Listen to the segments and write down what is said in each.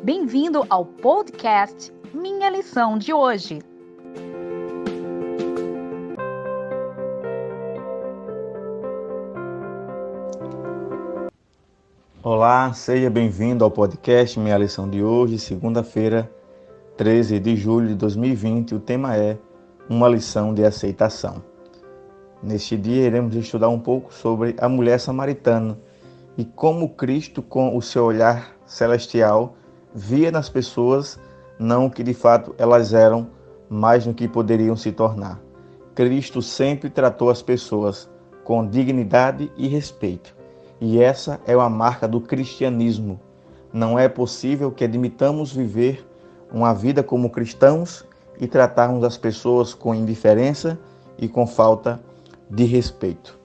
Bem-vindo ao podcast Minha Lição de Hoje. Olá, seja bem-vindo ao podcast Minha Lição de Hoje, segunda-feira, 13 de julho de 2020. O tema é uma lição de aceitação. Neste dia iremos estudar um pouco sobre a mulher samaritana e como Cristo, com o seu olhar celestial, via nas pessoas não o que de fato elas eram, mas no que poderiam se tornar. Cristo sempre tratou as pessoas com dignidade e respeito. E essa é uma marca do cristianismo. Não é possível que admitamos viver uma vida como cristãos e tratarmos as pessoas com indiferença e com falta de respeito.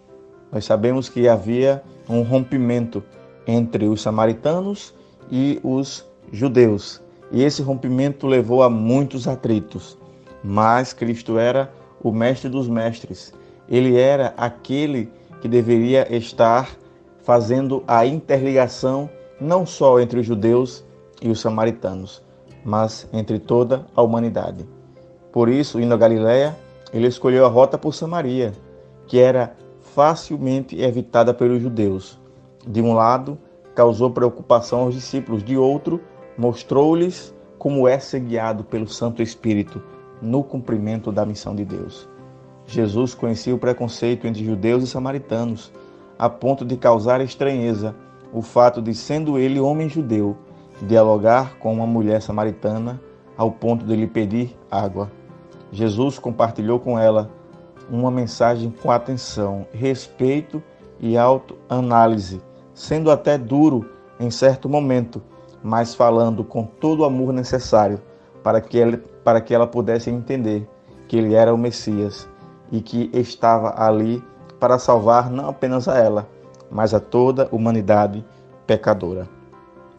Nós sabemos que havia um rompimento entre os samaritanos e os judeus. E esse rompimento levou a muitos atritos. Mas Cristo era o mestre dos mestres. Ele era aquele que deveria estar fazendo a interligação não só entre os judeus e os samaritanos, mas entre toda a humanidade. Por isso, indo a Galiléia, ele escolheu a rota por Samaria, que era facilmente evitada pelos judeus. De um lado, causou preocupação aos discípulos, de outro, mostrou-lhes como é ser guiado pelo Santo Espírito no cumprimento da missão de Deus. Jesus conhecia o preconceito entre judeus e samaritanos, a ponto de causar estranheza o fato de, sendo ele homem judeu, dialogar com uma mulher samaritana ao ponto de lhe pedir água. Jesus compartilhou com ela uma mensagem com atenção, respeito e autoanálise, sendo até duro em certo momento, mas falando com todo o amor necessário para que ela pudesse entender que ele era o Messias e que estava ali para salvar não apenas a ela, mas a toda a humanidade pecadora.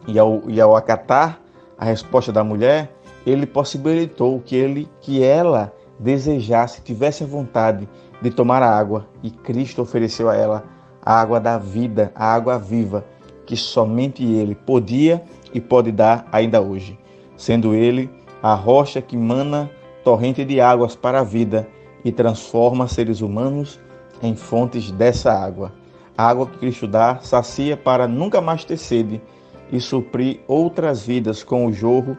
E ao acatar a resposta da mulher, ele possibilitou que ela desejasse, tivesse a vontade de tomar a água, e Cristo ofereceu a ela a água da vida, a água viva, que somente ele podia e pode dar ainda hoje, sendo ele a rocha que mana torrente de águas para a vida e transforma seres humanos em fontes dessa água. A água que Cristo dá sacia para nunca mais ter sede e suprir outras vidas com o jorro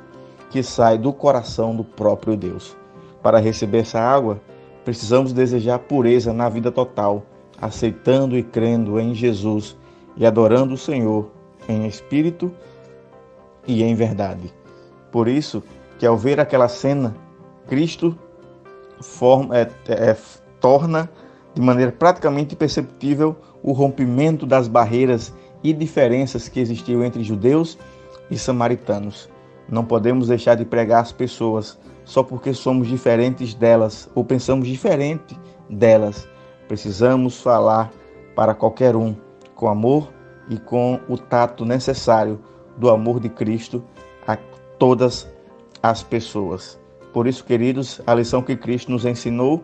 que sai do coração do próprio Deus. Para receber essa água, precisamos desejar pureza na vida total, aceitando e crendo em Jesus e adorando o Senhor em espírito e em verdade. Por isso que ao ver aquela cena, Cristo torna de maneira praticamente imperceptível o rompimento das barreiras e diferenças que existiam entre judeus e samaritanos. Não podemos deixar de pregar às pessoas só porque somos diferentes delas ou pensamos diferente delas. Precisamos falar para qualquer um com amor e com o tato necessário do amor de Cristo a todas as pessoas. Por isso, queridos, a lição que Cristo nos ensinou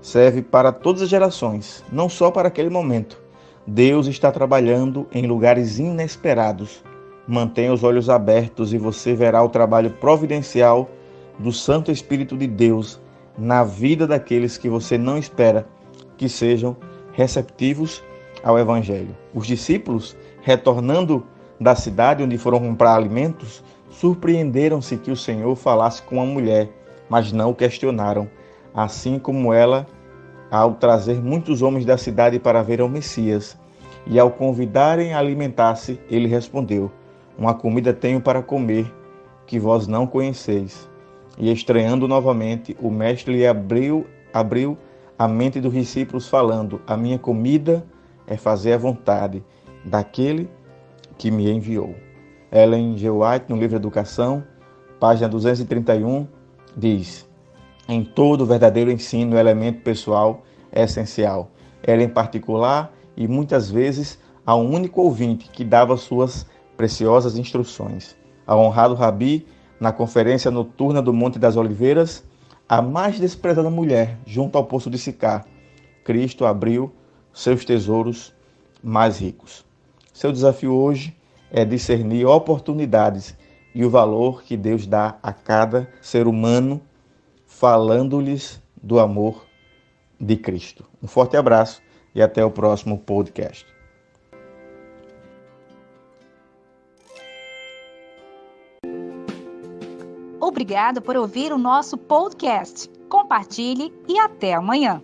serve para todas as gerações, não só para aquele momento. Deus está trabalhando em lugares inesperados. Mantenha os olhos abertos e você verá o trabalho providencial do Santo Espírito de Deus na vida daqueles que você não espera que sejam receptivos ao Evangelho. Os discípulos, retornando da cidade onde foram comprar alimentos, surpreenderam-se que o Senhor falasse com a mulher, mas não o questionaram, assim como ela, ao trazer muitos homens da cidade para ver ao Messias, e ao convidarem a alimentar-se, ele respondeu: uma comida tenho para comer, que vós não conheceis. E estranhando novamente, o mestre lhe abriu a mente dos discípulos, falando: a minha comida é fazer a vontade daquele que me enviou. Ellen G. White, no livro Educação, página 231, diz: em todo verdadeiro ensino, o elemento pessoal é essencial. Ela em particular, e muitas vezes a um único ouvinte que dava suas preciosas instruções. Ao honrado Rabi, na conferência noturna do Monte das Oliveiras, a mais desprezada mulher, junto ao poço de Sicar, Cristo abriu seus tesouros mais ricos. Seu desafio hoje é discernir oportunidades e o valor que Deus dá a cada ser humano, falando-lhes do amor de Cristo. Um forte abraço e até o próximo podcast. Obrigado por ouvir o nosso podcast. Compartilhe e até amanhã.